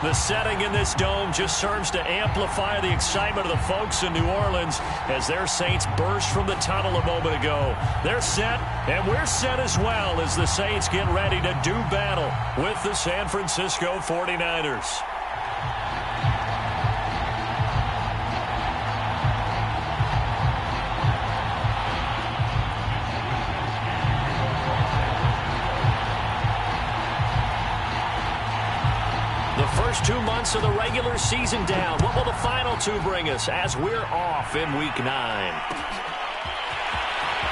The setting in this dome just serves to amplify the excitement of the folks in New Orleans as their Saints burst from the tunnel a moment ago. They're set, and we're set as well as the Saints get ready to do battle with the San Francisco 49ers. First 2 months of the regular season down. What will the final two bring us as we're off in Week 9?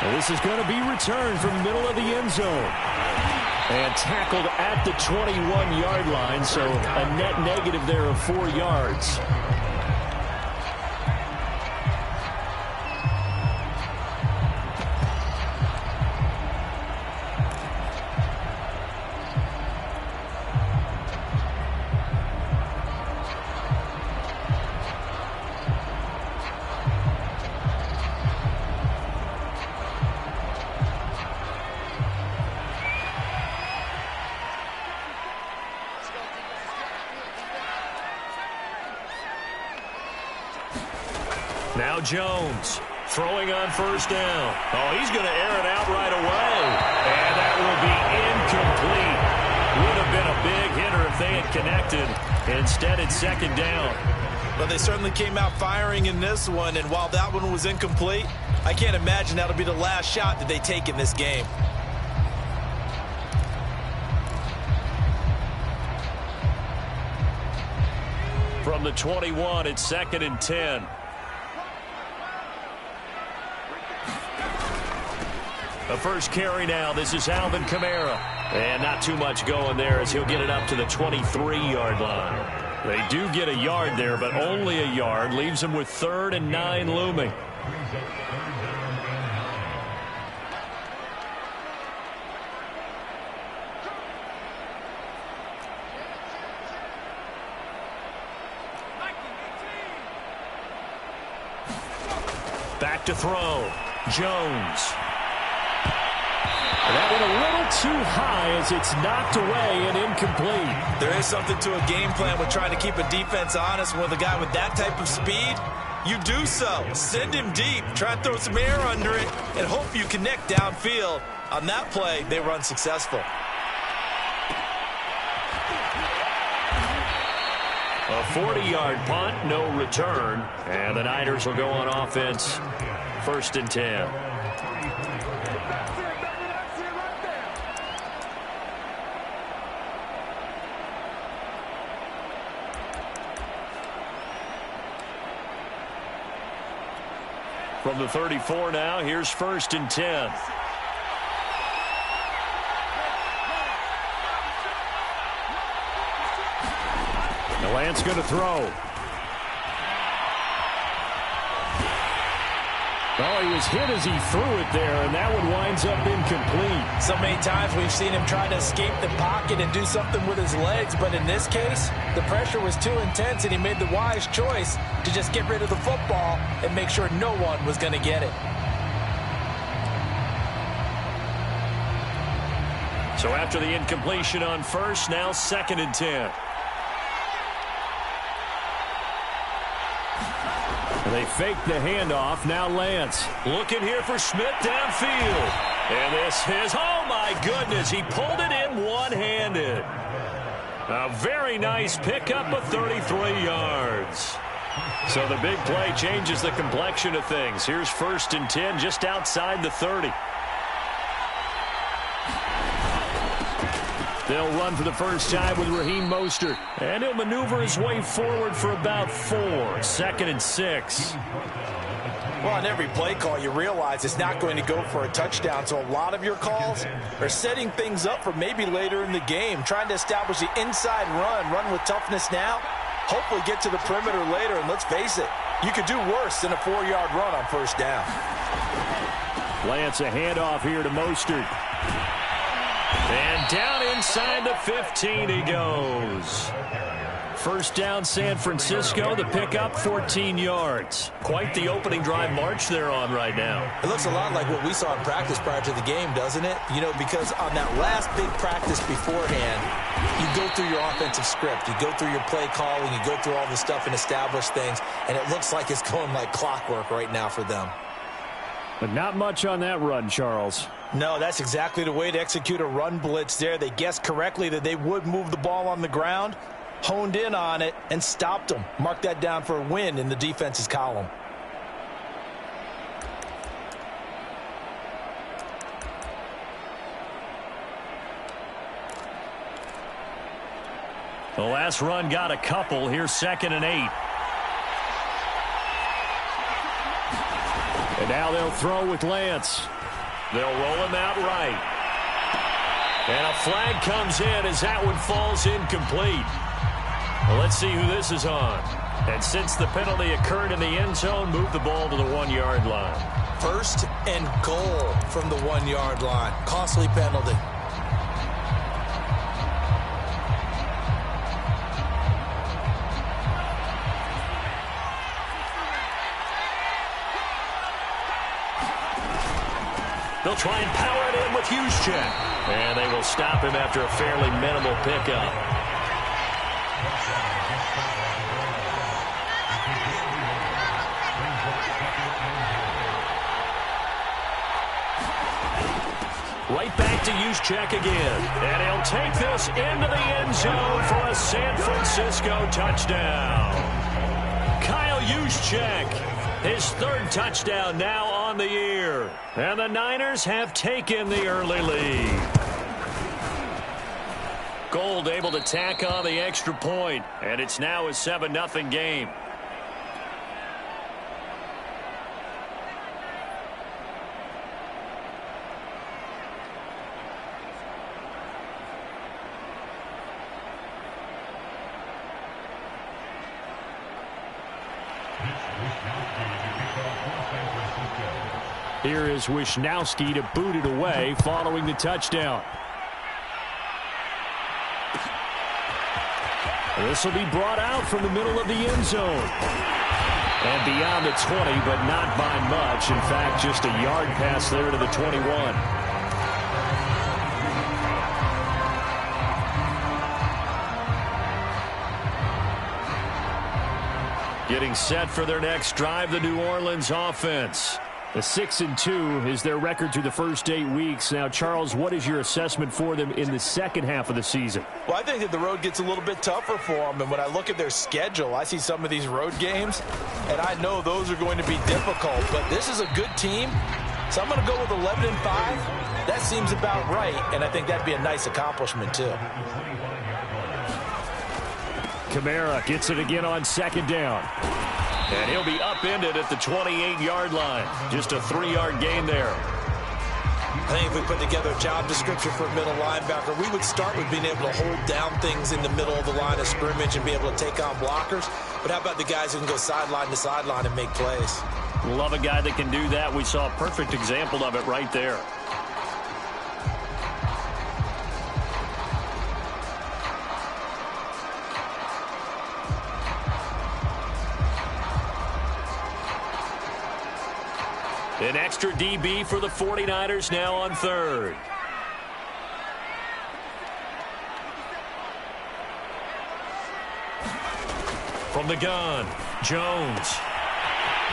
And this is going to be returned from the middle of the end zone. And tackled at the 21-yard line, so a net negative there of 4 yards. Now Jones throwing on first down. Oh, he's going to air it out right away. And that will be incomplete. Would have been a big hitter if they had connected. Instead, it's second down. But they certainly came out firing in this one. And while that one was incomplete, I can't imagine that'll be the last shot that they take in this game. From the 21, it's 2nd and 10. The first carry now. This is Alvin Kamara. And not too much going there as he'll get it up to the 23-yard line. They do get a yard there, but only a yard. Leaves them with 3rd and 9 looming. Back to throw. Jones. That one a little too high as it's knocked away and incomplete. There is something to a game plan with trying to keep a defense honest. With a guy with that type of speed, you do so. Send him deep. Try and throw some air under it and hope you connect downfield. On that play, they run successful. A 40-yard punt, no return. And the Niners will go on offense. 1st and 10. From the 34 now, here's 1st and 10. Now Lance going to throw. Oh, he was hit as he threw it there, and that one winds up incomplete. So many times we've seen him try to escape the pocket and do something with his legs, but in this case, the pressure was too intense, and he made the wise choice to just get rid of the football and make sure no one was going to get it. So after the incompletion on first, now 2nd and 10. They fake the handoff. Now Lance. Looking here for Schmidt downfield. And this is, oh my goodness, he pulled it in one-handed. A very nice pickup of 33 yards. So the big play changes the complexion of things. Here's 1st and 10 just outside the 30. They'll run for the first time with Raheem Mostert. And he'll maneuver his way forward for about 4. 2nd and 6. Well, on every play call, you realize it's not going to go for a touchdown. So a lot of your calls are setting things up for maybe later in the game, trying to establish the inside run with toughness now, hopefully get to the perimeter later. And let's face it, you could do worse than a 4-yard run on first down. Lance, a handoff here to Mostert. And down inside the 15 he goes. First down, San Francisco. The pickup, 14 yards. Quite the opening drive march they're on right now. It looks a lot like what we saw in practice prior to the game, doesn't it? You know, because on that last big practice beforehand, you go through your offensive script. You go through your play calling. You go through all the stuff and establish things. And it looks like it's going like clockwork right now for them. But not much on that run, Charles. No, that's exactly the way to execute a run blitz there. They guessed correctly that they would move the ball on the ground, honed in on it, and stopped them. Mark that down for a win in the defense's column. The last run got a couple. Here's 2nd and 8. And now they'll throw with Lance. They'll roll him out right. And a flag comes in as that one falls incomplete. Well, let's see who this is on. And since the penalty occurred in the end zone, move the ball to the 1-yard line. 1st and goal from the 1-yard line. Costly penalty. They'll try and power it in with Juszczyk. And they will stop him after a fairly minimal pickup. Right back to Juszczyk again. And he'll take this into the end zone for a San Francisco touchdown. Kyle Juszczyk, his 3rd touchdown now on the year. And the Niners have taken the early lead. Gold able to tack on the extra point, and it's now a 7-0 game. Here is Wisnowski to boot it away following the touchdown. This will be brought out from the middle of the end zone. And beyond the 20, but not by much. In fact, just a yard pass there to the 21. Getting set for their next drive, the New Orleans offense. The 6-2 is their record through the first 8 weeks. Now, Charles, what is your assessment for them in the second half of the season? Well, I think that the road gets a little bit tougher for them. And when I look at their schedule, I see some of these road games, and I know those are going to be difficult. But this is a good team, so I'm going to go with 11-5. That seems about right, and I think that'd be a nice accomplishment, too. Kamara gets it again on 2nd down. And he'll be upended at the 28-yard line. Just a 3-yard gain there. I think if we put together a job description for a middle linebacker, we would start with being able to hold down things in the middle of the line of scrimmage and be able to take on blockers. But how about the guys who can go sideline to sideline and make plays? Love a guy that can do that. We saw a perfect example of it right there. An extra DB for the 49ers now on 3rd. From the gun, Jones.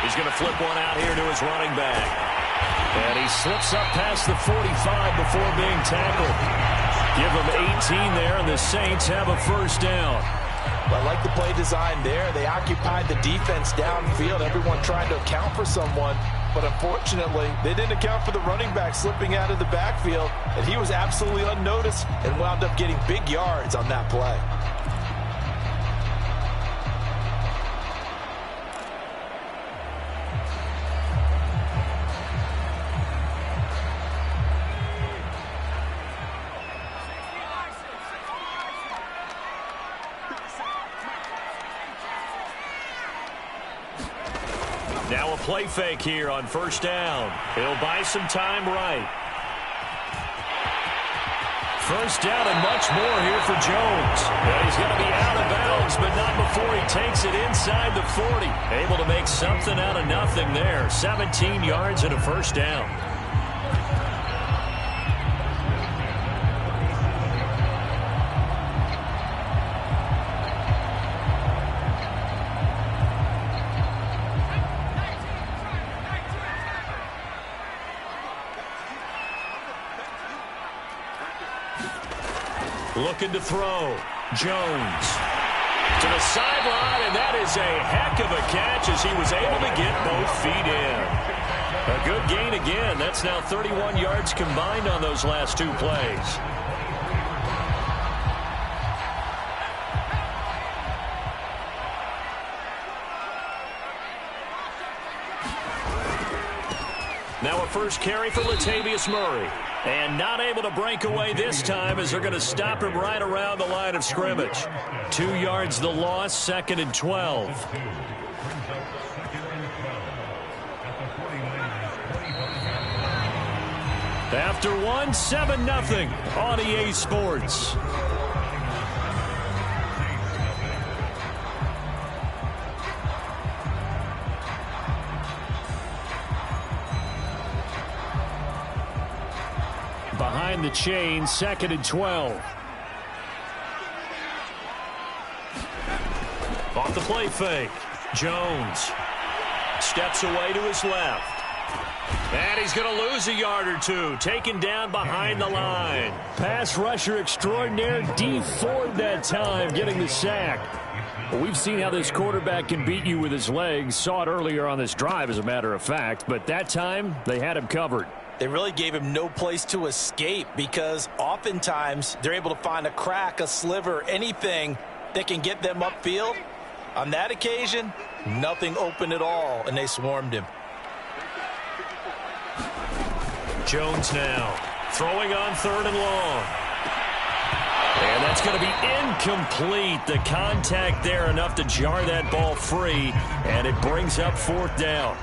He's going to flip one out here to his running back. And he slips up past the 45 before being tackled. Give him 18 there, and the Saints have a first down. I like the play design there. They occupied the defense downfield, everyone trying to account for someone. But unfortunately, they didn't account for the running back slipping out of the backfield, and he was absolutely unnoticed and wound up getting big yards on that play. Now a play fake here on 1st down. He'll buy some time right. 1st down and much more here for Jones. And he's going to be out of bounds, but not takes it inside the 40. Able to make something out of nothing there. 17 yards and a first down. Looking to throw. Jones to the sideline, and that is a heck of a catch as he was able to get both feet in. A good gain again. That's now 31 yards combined on those last two plays. Now a first carry for Latavius Murray. And not able to break away this time as they're going to stop him right around the line of scrimmage. 2 yards the loss, 2nd and 12. After one, 7-0 on EA Sports. Behind the chain, 2nd and 12. Off the play fake. Jones steps away to his left. And he's going to lose a yard or two. Taken down behind the line. Pass rusher extraordinaire. D Ford that time getting the sack. Well, we've seen how this quarterback can beat you with his legs. Saw it earlier on this drive, as a matter of fact. But that time, they had him covered. They really gave him no place to escape because oftentimes they're able to find a crack, a sliver, anything that can get them upfield. On that occasion, nothing open at all, and they swarmed him. Jones now throwing on 3rd and long. And that's going to be incomplete. The contact there enough to jar that ball free, and it brings up 4th down.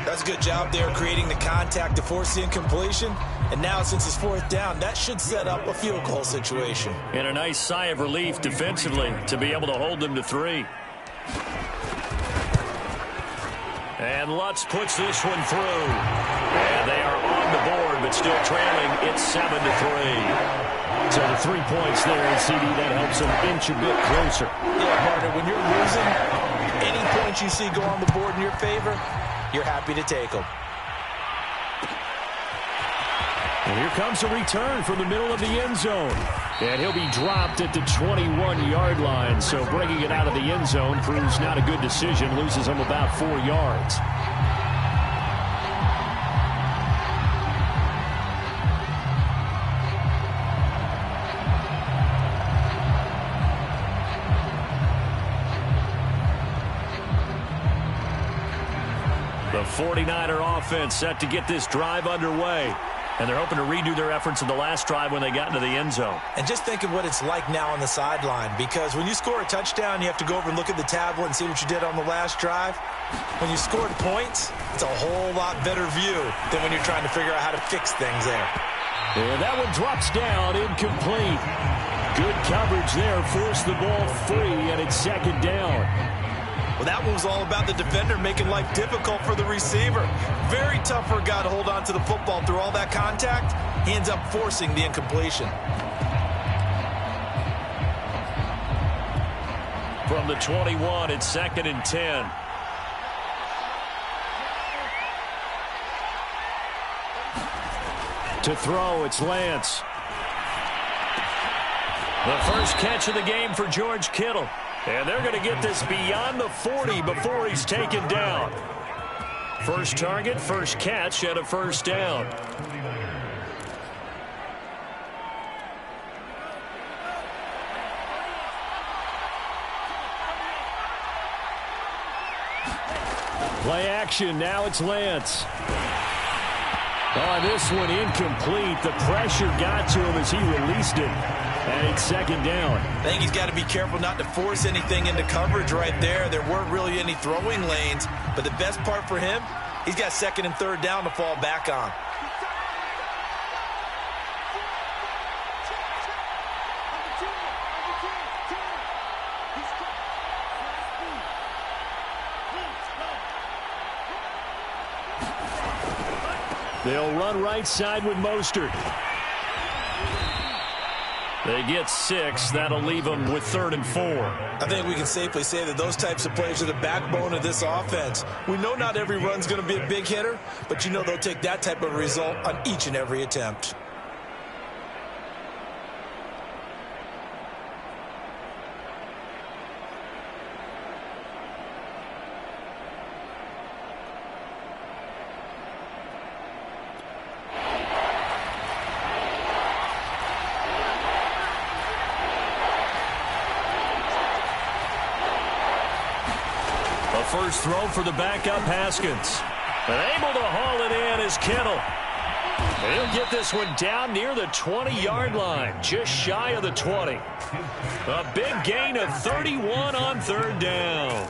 That's a good job there creating the contact to force the incompletion. And now since it's 4th down, that should set up a field goal situation. And a nice sigh of relief defensively to be able to hold them to 3. And Lutz puts this one through. And they are on the board, but still trailing. It's 7-3. So the 3 points there in CD, that helps them inch a bit closer. Yeah, partner, when you're losing, any points you see go on the board in your favor, you're happy to take them. And here comes a return from the middle of the end zone. And he'll be dropped at the 21-yard line. So bringing it out of the end zone proves not a good decision. Loses him about 4 yards. The 49er offense set to get this drive underway. And they're hoping to redo their efforts in the last drive when they got into the end zone. And just think of what it's like now on the sideline, because when you score a touchdown, you have to go over and look at the tablet and see what you did on the last drive. When you scored points, it's a whole lot better view than when you're trying to figure out how to fix things there. And that one drops down, incomplete. Good coverage there, forced the ball free, and it's 2nd down. Well, that one was all about the defender making life difficult for the receiver. Very tough for a guy to hold on to the football through all that contact. He ends up forcing the incompletion. From the 21, it's 2nd and 10. To throw, it's Lance. The first catch of the game for George Kittle. And they're going to get this beyond the 40 before he's taken down. First target, first catch, and a first down. Play action, now it's Lance. Oh, this one incomplete. The pressure got to him as he released it. And it's 2nd down. I think he's got to be careful not to force anything into coverage right there. There weren't really any throwing lanes. But the best part for him, he's got 2nd and 3rd down to fall back on. They'll run right side with Mostert. They get 6. That'll leave them with 3rd and 4. I think we can safely say that those types of plays are the backbone of this offense. We know not every run's going to be a big hitter, but you know they'll take that type of result on each and every attempt. First throw for the backup Haskins. And able to haul it in is Kittle. And he'll get this one down near the 20-yard line, just shy of the 20. A big gain of 31 on 3rd down.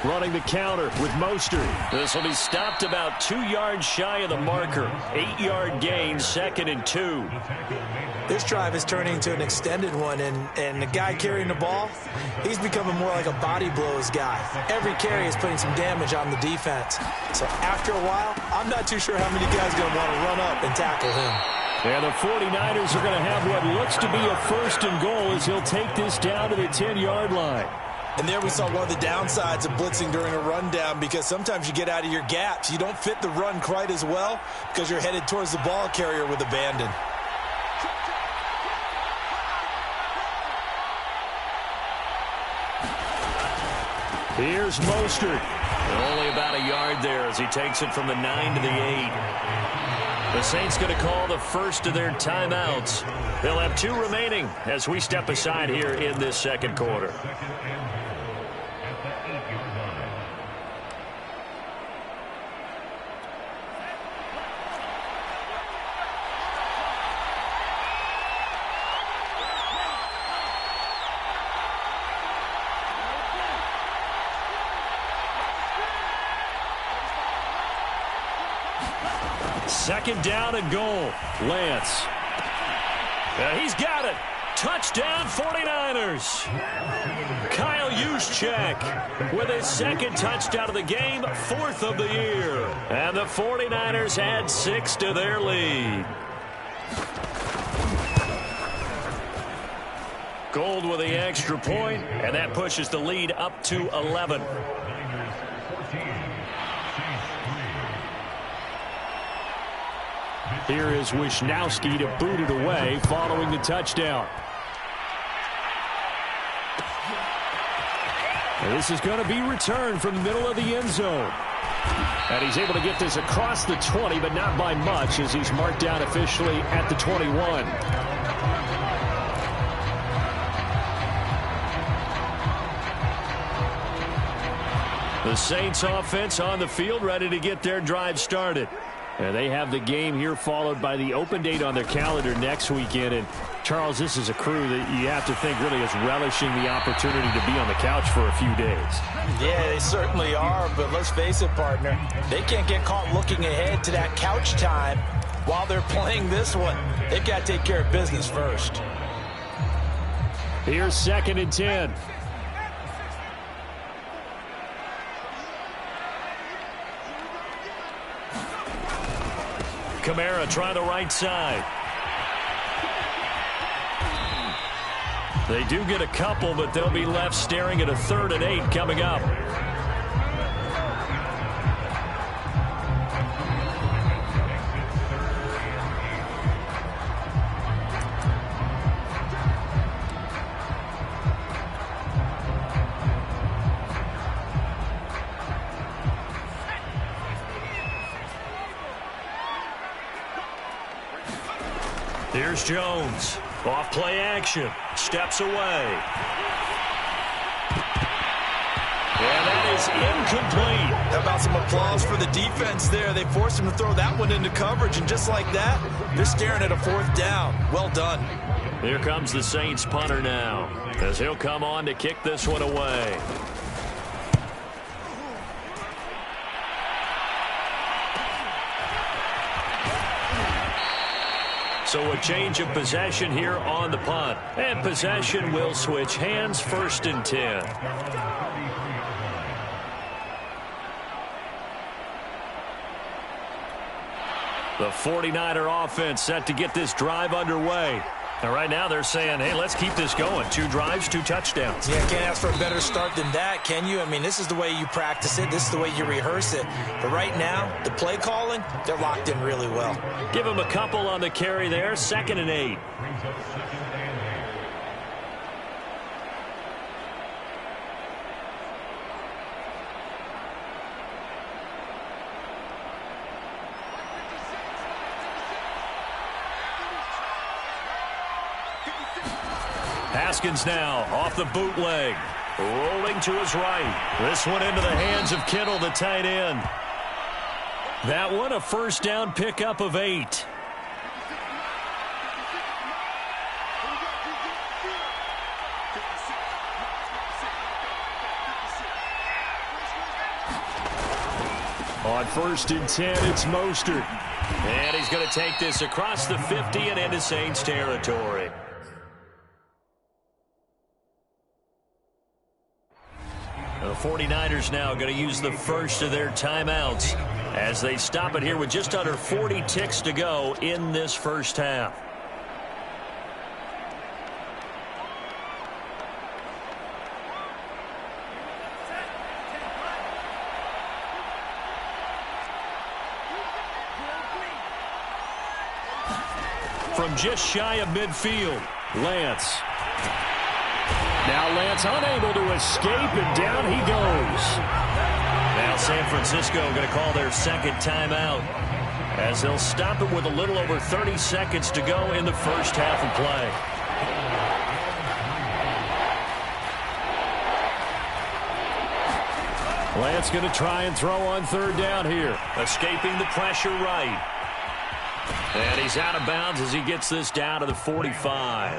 Running the counter with Mostert. This will be stopped about 2 yards shy of the marker. 8-yard gain, 2nd and 2. This drive is turning into an extended one, and the guy carrying the ball, he's becoming more like a body blows guy. Every carry is putting some damage on the defense. So after a while, I'm not too sure how many guys are going to want to run up and tackle him. And the 49ers are going to have what looks to be a 1st and goal as he'll take this down to the 10-yard line. And there we saw one of the downsides of blitzing during a rundown, because sometimes you get out of your gaps. You don't fit the run quite as well because you're headed towards the ball carrier with abandon. Here's Mostert. Only about a yard there as he takes it from the 9 to the 8. The Saints going to call the first of their timeouts. They'll have 2 remaining as we step aside here in this 2nd quarter. Second down and goal. Lance. He's got it. Touchdown 49ers. Kyle Juszczyk with his 2nd touchdown of the game, 4th of the year. And the 49ers add 6 to their lead. Gold with the extra point, and that pushes the lead up to 11. Here is Wisnowski to boot it away following the touchdown. And this is going to be returned from the middle of the end zone. And he's able to get this across the 20, but not by much, as he's marked down officially at the 21. The Saints offense on the field, ready to get their drive started. And they have the game here followed by the open date on their calendar next weekend. And, Charles, this is a crew that you have to think really is relishing the opportunity to be on the couch for a few days. Yeah, they certainly are, but let's face it, partner. They can't get caught looking ahead to that couch time while they're playing this one. They've got to take care of business first. Here's 2nd and 10. Kamara try the right side. They do get a couple, but they'll be left staring at a 3rd and 8 coming up. Here's Jones. Off play action. Steps away. And that is incomplete. How about some applause for the defense there? They forced him to throw that one into coverage, and just like that, they're staring at a 4th down. Well done. Here comes the Saints punter now, as he'll come on to kick this one away. So a change of possession here on the punt. And possession will switch hands, 1st and 10. The 49er offense set to get this drive underway. And right now they're saying, hey, let's keep this going. 2 drives, 2 touchdowns. Yeah, can't ask for a better start than that, can you? I mean, this is the way you practice it. This is the way you rehearse it. But right now, the play calling, they're locked in really well. Give them a couple on the carry there. 2nd and 8. Haskins now off the bootleg. Rolling to his right. This one into the hands of Kittle, the tight end. That one a 1st down pickup of 8. On 1st and 10, it's Mostert. And he's going to take this across the 50 and into Saints territory. The 49ers now going to use the first of their timeouts as they stop it here with just under 40 ticks to go in this first half. From just shy of midfield, Lance. Now Lance unable to escape, and down he goes. Now San Francisco going to call their 2nd timeout as they'll stop it with a little over 30 seconds to go in the first half of play. Lance going to try and throw on 3rd down here. Escaping the pressure right. And he's out of bounds as he gets this down to the 45.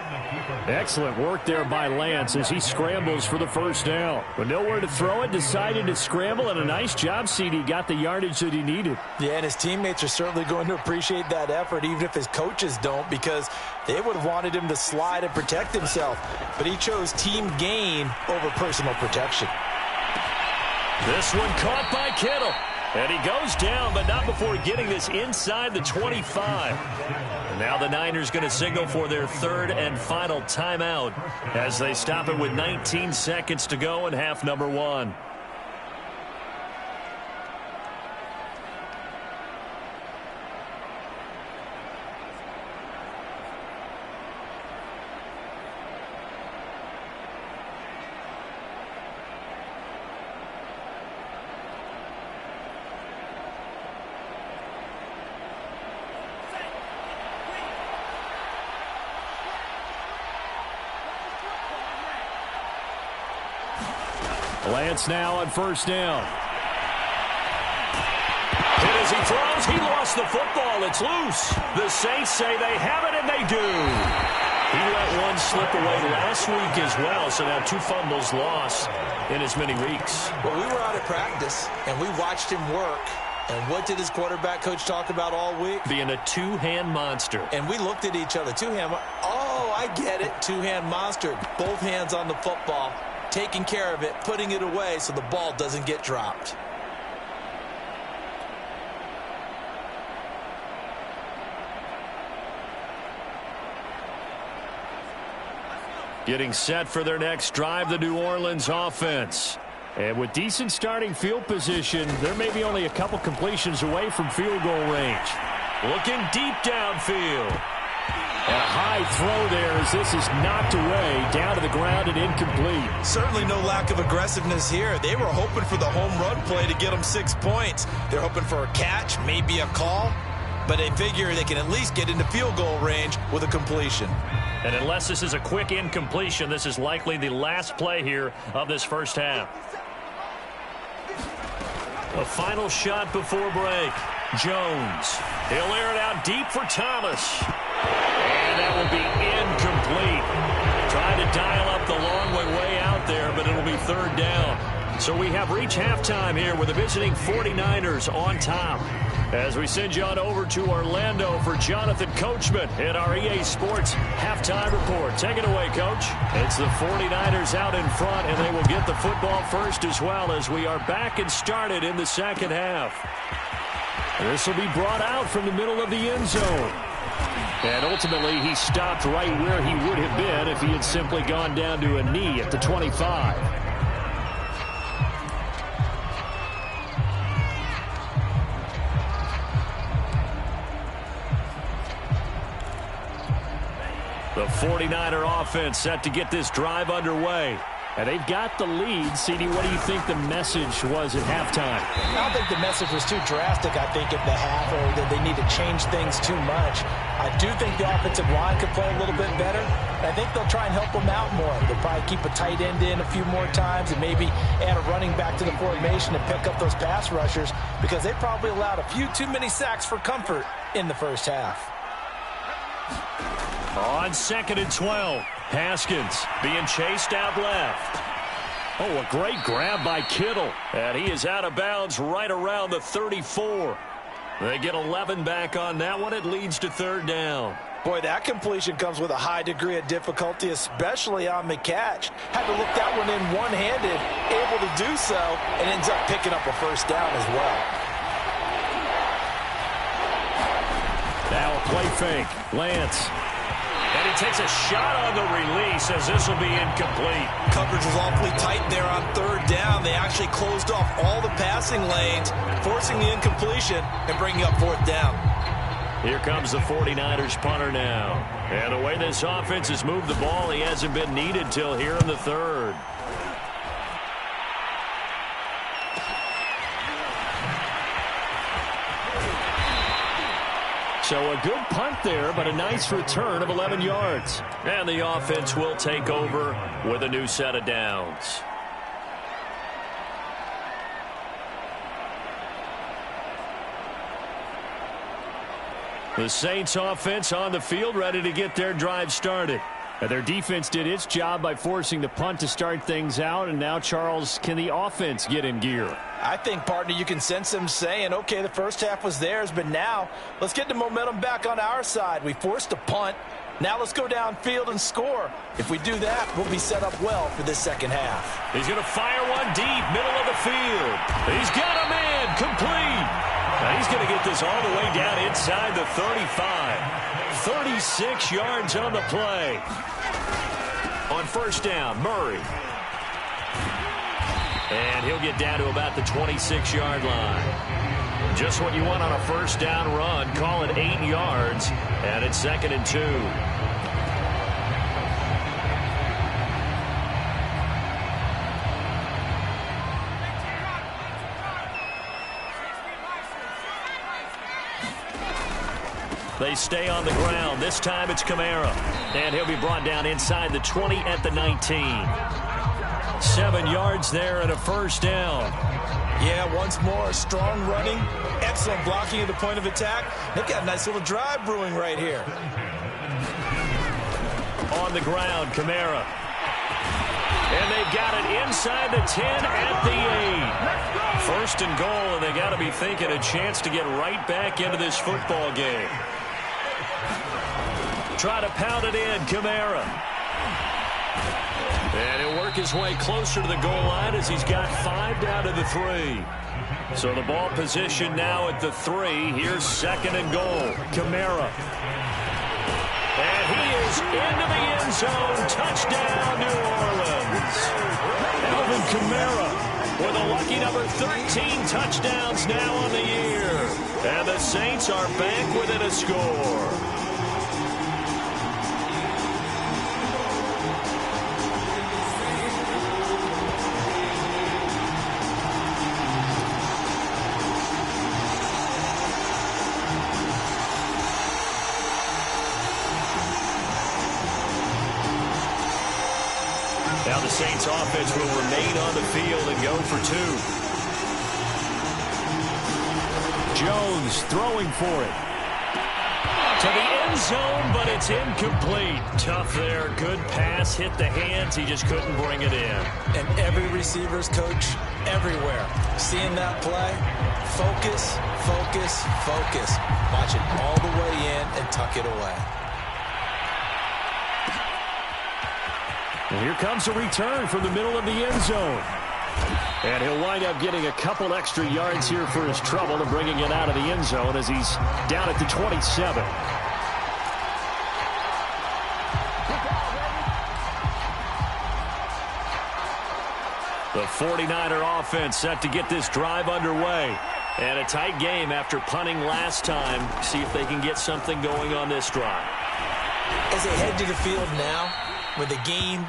Excellent work there by Lance as he scrambles for the 1st down. But nowhere to throw it, decided to scramble, and a nice job, CD. Got the yardage that he needed. Yeah, and his teammates are certainly going to appreciate that effort, even if his coaches don't, because they would have wanted him to slide and protect himself. But he chose team gain over personal protection. This one caught by Kittle. And he goes down, but not before getting this inside the 25. And now the Niners going to signal for their 3rd and final timeout as they stop it with 19 seconds to go in half number 1. Lance now on 1st down. And as he throws, he lost the football. It's loose. The Saints say they have it, and they do. He let one slip away last week as well, so now 2 fumbles lost in as many weeks. Well, we were out at practice, and we watched him work. And what did his quarterback coach talk about all week? Being a 2-hand monster. And we looked at each other. 2-hand. Oh, I get it. 2-hand monster. Both hands on the football, taking care of it, putting it away so the ball doesn't get dropped. Getting set for their next drive, the New Orleans offense. And with decent starting field position, they're maybe only a couple completions away from field goal range. Looking deep downfield. And a high throw there as this is knocked away, down to the ground and incomplete. Certainly no lack of aggressiveness here. They were hoping for the home run play to get them 6 points. They're hoping for a catch, maybe a call, but they figure they can at least get into field goal range with a completion. And unless this is a quick incompletion, this is likely the last play here of this first half. A final shot before break. Jones. He'll air it out deep for Thomas. And that will be incomplete. Trying to dial up the long way out there, but it'll be 3rd down. So we have reached halftime here with the visiting 49ers on top. As we send you on over to Orlando for Jonathan Coachman in our EA Sports Halftime Report. Take it away, Coach. It's the 49ers out in front, and they will get the football first as well as we are back and started in the second half. This will be brought out from the middle of the end zone. And ultimately, he stopped right where he would have been if he had simply gone down to a knee at the 25. The 49er offense set to get this drive underway. And they've got the lead. CD, what do you think the message was at halftime? I don't think the message was too drastic, I think, at the half, or that they need to change things too much. I do think the offensive line could play a little bit better. I think they'll try and help them out more. They'll probably keep a tight end in a few more times and maybe add a running back to the formation and pick up those pass rushers because they probably allowed a few too many sacks for comfort in the first half. On 2nd and 12, Haskins being chased out left. Oh, a great grab by Kittle. And he is out of bounds right around the 34. They get 11 back on that one. It leads to 3rd down. Boy, that completion comes with a high degree of difficulty, especially on the catch. Had to look that one in one-handed, able to do so, and ends up picking up a 1st down as well. Now a play fake. Lance. And he takes a shot on the release as this will be incomplete. Coverage was awfully tight there on 3rd down. They actually closed off all the passing lanes, forcing the incompletion and bringing up 4th down. Here comes the 49ers punter now. And the way this offense has moved the ball, he hasn't been needed till here in the 3rd. So a good punt there, but a nice return of 11 yards. And the offense will take over with a new set of downs. The Saints offense on the field ready to get their drive started. Their defense did its job by forcing the punt to start things out. And now, Charles, can the offense get in gear? I think, partner, you can sense them saying, okay, the first half was theirs, but now let's get the momentum back on our side. We forced a punt. Now let's go downfield and score. If we do that, we'll be set up well for this second half. He's going to fire one deep, middle of the field. He's got a man, complete. Now he's going to get this all the way down inside the 35. 36 yards on the play. On 1st down, Murray. And he'll get down to about the 26-yard line. Just what you want on a 1st down run. Call it 8 yards. And it's 2nd and 2. They stay on the ground. This time it's Kamara. And he'll be brought down inside the 20 at the 19. 7 yards there and a 1st down. Yeah, once more, strong running, excellent blocking at the point of attack. They've got a nice little drive brewing right here. On the ground, Kamara. And they've got it inside the 10 at the 8. 1st and goal, and they got to be thinking a chance to get right back into this football game. Try to pound it in, Kamara. And he'll work his way closer to the goal line as he's got 5 down to the 3. So the ball position now at the 3. Here's 2nd and goal. Kamara. And he is into the end zone. Touchdown, New Orleans. Alvin Kamara with a lucky number 13 touchdowns now on the year. And the Saints are back within a score. Now the Saints offense will remain on the field and go for 2. Jones throwing for it. To the end zone, but it's incomplete. Tough there. Good pass. Hit the hands. He just couldn't bring it in. And every receiver's coach everywhere. Seeing that play, focus, focus, focus. Watch it all the way in and tuck it away. And here comes a return from the middle of the end zone. And he'll wind up getting a couple extra yards here for his trouble and bringing it out of the end zone as he's down at the 27. The 49er offense set to get this drive underway. And a tight game after punting last time. See if they can get something going on this drive. As they head to the field now, with the game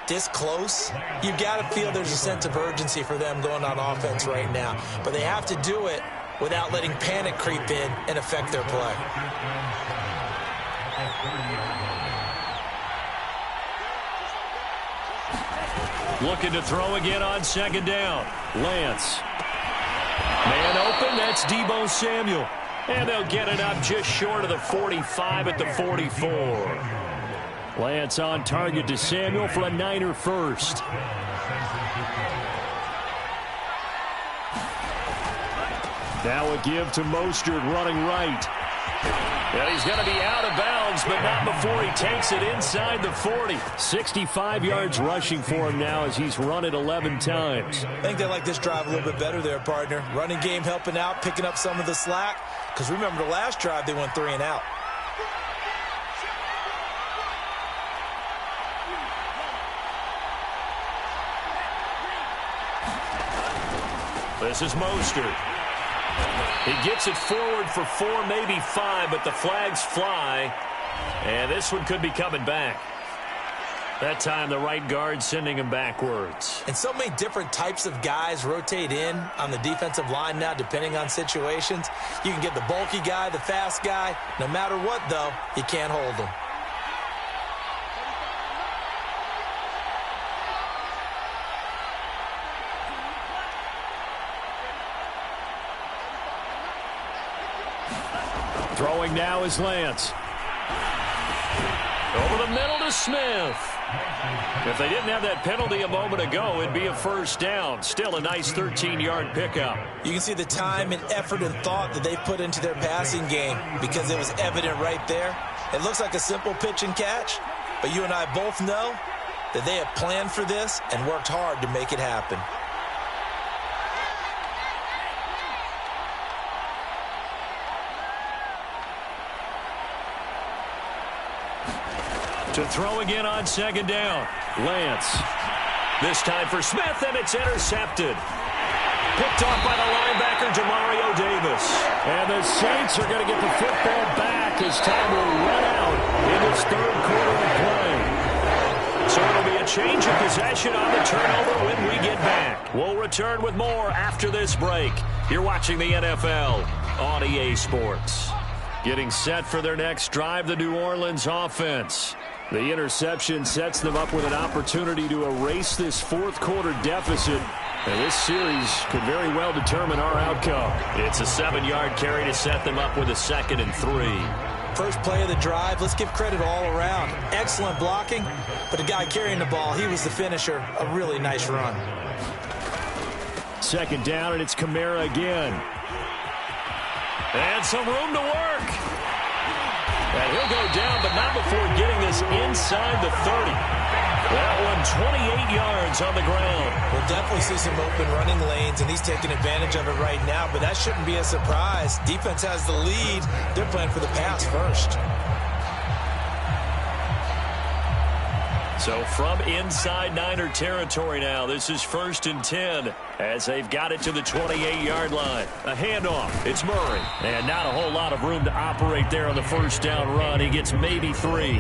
this close, you've got to feel there's a sense of urgency for them going on offense right now. But they have to do it without letting panic creep in and affect their play. Looking to throw again on second down. Lance. Man open, that's Deebo Samuel. And they'll get it up just short of the 45 at the 44. Lance on target to Samuel for a Niner first. Now a give to Mostert running right. And he's going to be out of bounds, but not before he takes it inside the 40. 65 yards rushing for him now as he's run it 11 times. I think they like this drive a little bit better there, partner. Running game helping out, picking up some of the slack. Because remember the last drive, they went 3 and out. This is Mostert. He gets it forward for 4, maybe 5, but the flags fly. And this one could be coming back. That time the right guard sending him backwards. And so many different types of guys rotate in on the defensive line now, depending on situations. You can get the bulky guy, the fast guy. No matter what, though, you can't hold him. Throwing now is Lance. Over the middle to Smith. If they didn't have that penalty a moment ago, it'd be a first down. Still a nice 13-yard pickup. You can see the time and effort and thought that they put into their passing game because it was evident right there. It looks like a simple pitch and catch, but you and I both know that they have planned for this and worked hard to make it happen. To throw again on second down. Lance. This time for Smith, and it's intercepted. Picked off by the linebacker, Demario Davis. And the Saints are going to get the football back as time will run out in this third quarter of play. So it'll be a change of possession on the turnover when we get back. We'll return with more after this break. You're watching the NFL on EA Sports. Getting set for their next drive, the New Orleans offense. The interception sets them up with an opportunity to erase this fourth quarter deficit. And this series could very well determine our outcome. It's a 7-yard carry to set them up with a 2nd and 3. First play of the drive, let's give credit all around. Excellent blocking, but the guy carrying the ball, he was the finisher. A really nice run. Second down, and it's Kamara again. And some room to work. And he'll go down, but not before getting this inside the 30. That one 28 yards on the ground. We'll definitely see some open running lanes, and he's taking advantage of it right now, but that shouldn't be a surprise. Defense has the lead. They're playing for the pass first. So from inside Niner territory now, this is 1st and 10 as they've got it to the 28-yard line. A handoff. It's Murray. And not a whole lot of room to operate there on the first down run. He gets maybe 3.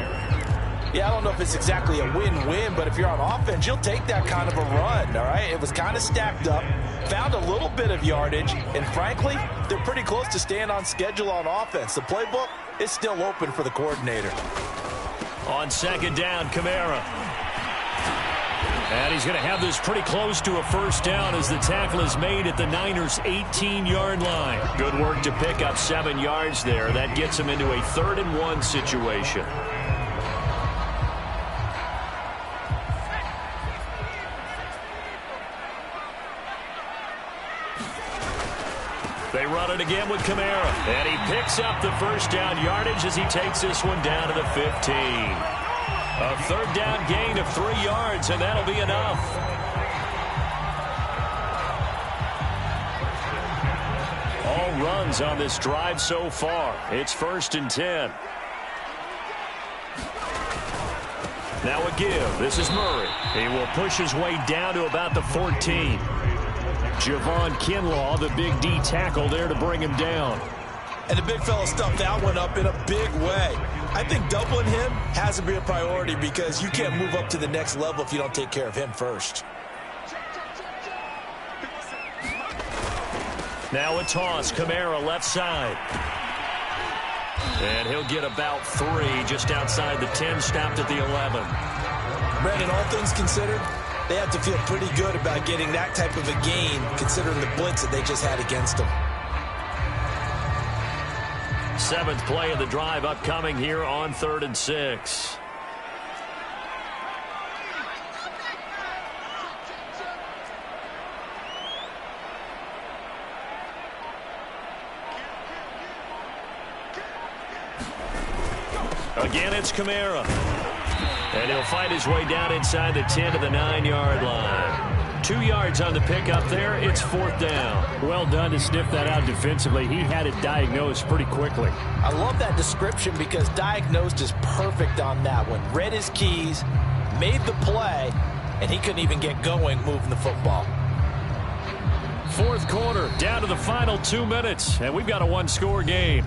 Yeah, I don't know if it's exactly a win-win, but if you're on offense, you'll take that kind of a run, all right? It was kind of stacked up, found a little bit of yardage, and frankly, they're pretty close to staying on schedule on offense. The playbook is still open for the coordinator. On second down, Kamara. And he's going to have this pretty close to a first down as the tackle is made at the Niners' 18-yard line. Good work to pick up 7 yards there. That gets him into a 3rd-and-1 situation. They run it again with Kamara. And he picks up the first down yardage as he takes this one down to the 15. A 3rd down gain of 3 yards, and that'll be enough. All runs on this drive so far. It's 1st and 10. Now a give. This is Murray. He will push his way down to about the 14. Javon Kinlaw, the big D tackle there to bring him down. And the big fella stuffed that one up in a big way. I think doubling him has to be a priority because you can't move up to the next level if you don't take care of him first. Now a toss. Kamara left side. And he'll get about 3 just outside the 10, stopped at the 11. Brandon, all things considered, they have to feel pretty good about getting that type of a gain considering the blitz that they just had against them. 7th play of the drive upcoming here on 3rd and 6. Again, it's Kamara. And he'll find his way down inside the 10 to the 9-yard line. 2 yards on the pickup there. It's 4th down. Well done to sniff that out defensively. He had it diagnosed pretty quickly. I love that description because diagnosed is perfect on that one. Read his keys, made the play, and he couldn't even get going moving the football. 4th quarter, down to the final 2 minutes, and we've got a 1-score game.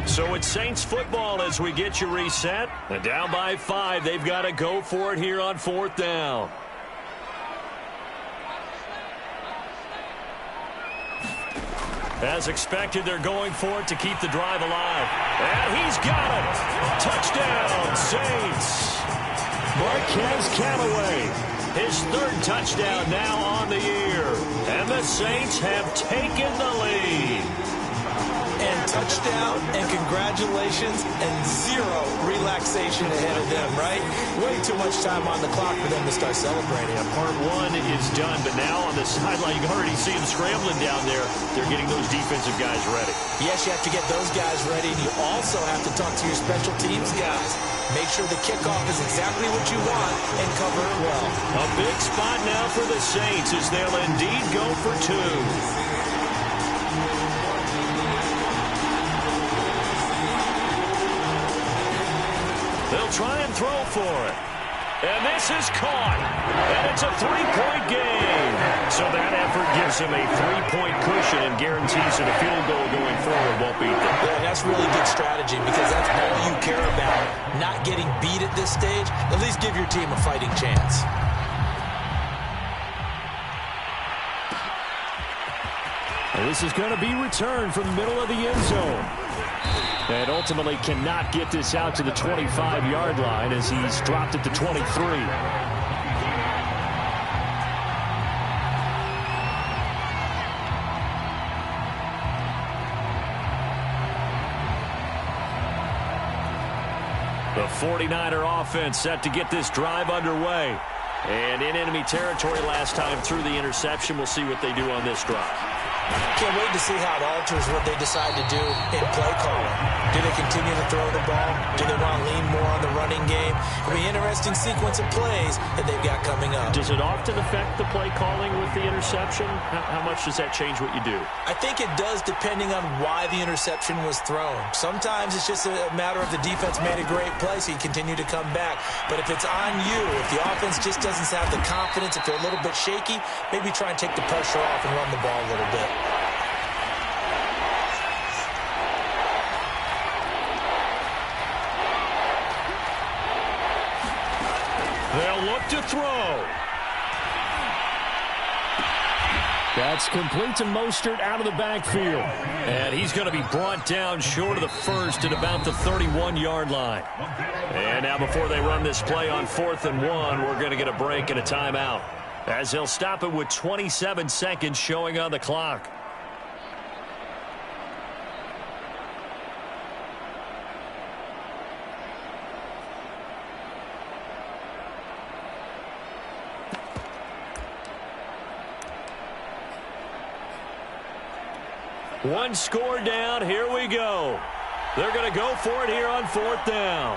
So it's Saints football as we get you reset. And down by 5, they've got to go for it here on 4th down. As expected, they're going for it to keep the drive alive. And he's got it. Touchdown, Saints. Marquez Callaway, his 3rd touchdown now on the year. And the Saints have taken the lead. And touchdown and congratulations and 0 relaxation ahead of them, right? Way too much time on the clock for them to start celebrating. Yeah, part 1 is done, but now on the sideline, you can already see them scrambling down there. They're getting those defensive guys ready. Yes, you have to get those guys ready, and you also have to talk to your special teams guys. Make sure the kickoff is exactly what you want and cover it well. A big spot now for the Saints as they'll indeed go for 2. They'll try and throw for it. And this is caught. And it's a 3-point game. So that effort gives him a 3-point cushion and guarantees that a field goal going forward won't beat them. Yeah, that's really good strategy because that's all you care about. Not getting beat at this stage. At least give your team a fighting chance. And this is going to be returned from the middle of the end zone. And ultimately cannot get this out to the 25-yard line as he's dropped at the 23. The 49er offense set to get this drive underway. And in enemy territory last time through the interception. We'll see what they do on this drive. Can't wait to see how it alters what they decide to do in play calling. Do they continue to throw the ball? Do they want to lean more on the running game? It'll be an interesting sequence of plays that they've got coming up. Does it often affect the play calling with the interception? How much does that change what you do? I think it does depending on why the interception was thrown. Sometimes it's just a matter of the defense made a great play, so you continue to come back. But if it's on you, if the offense just doesn't have the confidence, if they're a little bit shaky, maybe try and take the pressure off and run the ball a little bit. They'll look to throw. That's complete to Mostert out of the backfield. And he's going to be brought down short of the first at about the 31-yard line. And now before they run this play on 4th and 1, we're going to get a break and a timeout, as they'll stop it with 27 seconds showing on the clock. One score down. Here we go. They're going to go for it here on 4th down.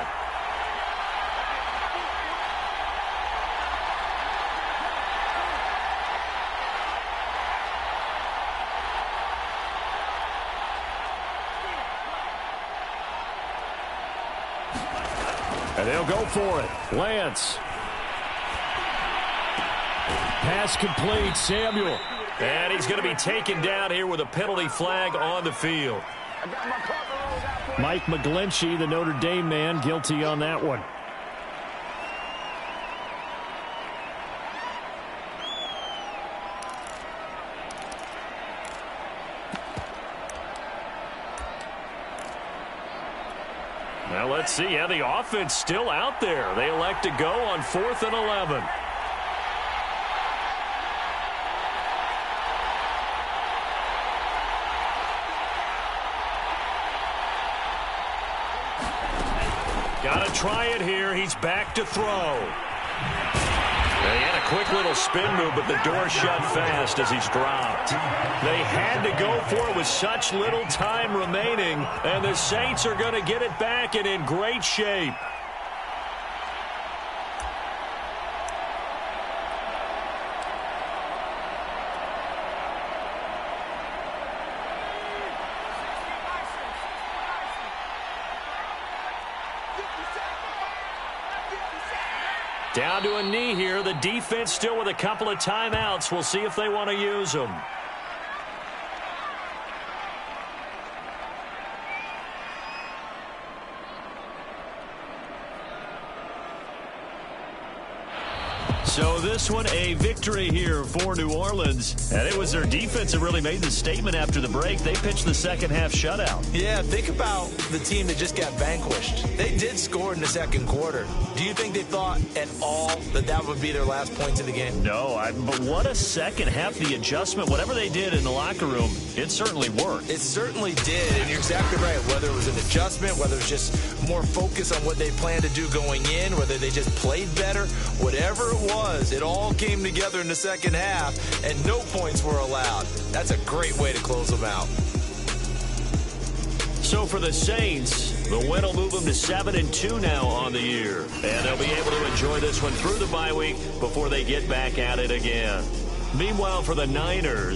And they'll go for it. Lance. Pass complete. Samuel. And he's going to be taken down here with a penalty flag on the field. Mike McGlinchey, the Notre Dame man, guilty on that one. Now let's see. Yeah, the offense still out there. They elect to go on 4th and 11. Got to try it here. He's back to throw. They had a quick little spin move, but the door shut fast as he's dropped. They had to go for it with such little time remaining, and the Saints are going to get it back and in great shape. Down to a knee here. The defense still with a couple of timeouts. We'll see if they want to use them. So this one, a victory here for New Orleans. And it was their defense that really made the statement after the break. They pitched the second half shutout. Yeah, think about the team that just got vanquished. They did score in the second quarter. Do you think they thought at all that that would be their last points of the game? No, but what a second half. The adjustment, whatever they did in the locker room, it certainly worked. It certainly did, and you're exactly right. Whether it was an adjustment, whether it was just more focus on what they planned to do going in, whether they just played better, whatever it was, it all came together in the second half, and no points were allowed. That's a great way to close them out. So for the Saints, the win will move them to 7-2 now on the year. And they'll be able to enjoy this one through the bye week before they get back at it again. Meanwhile, for the Niners,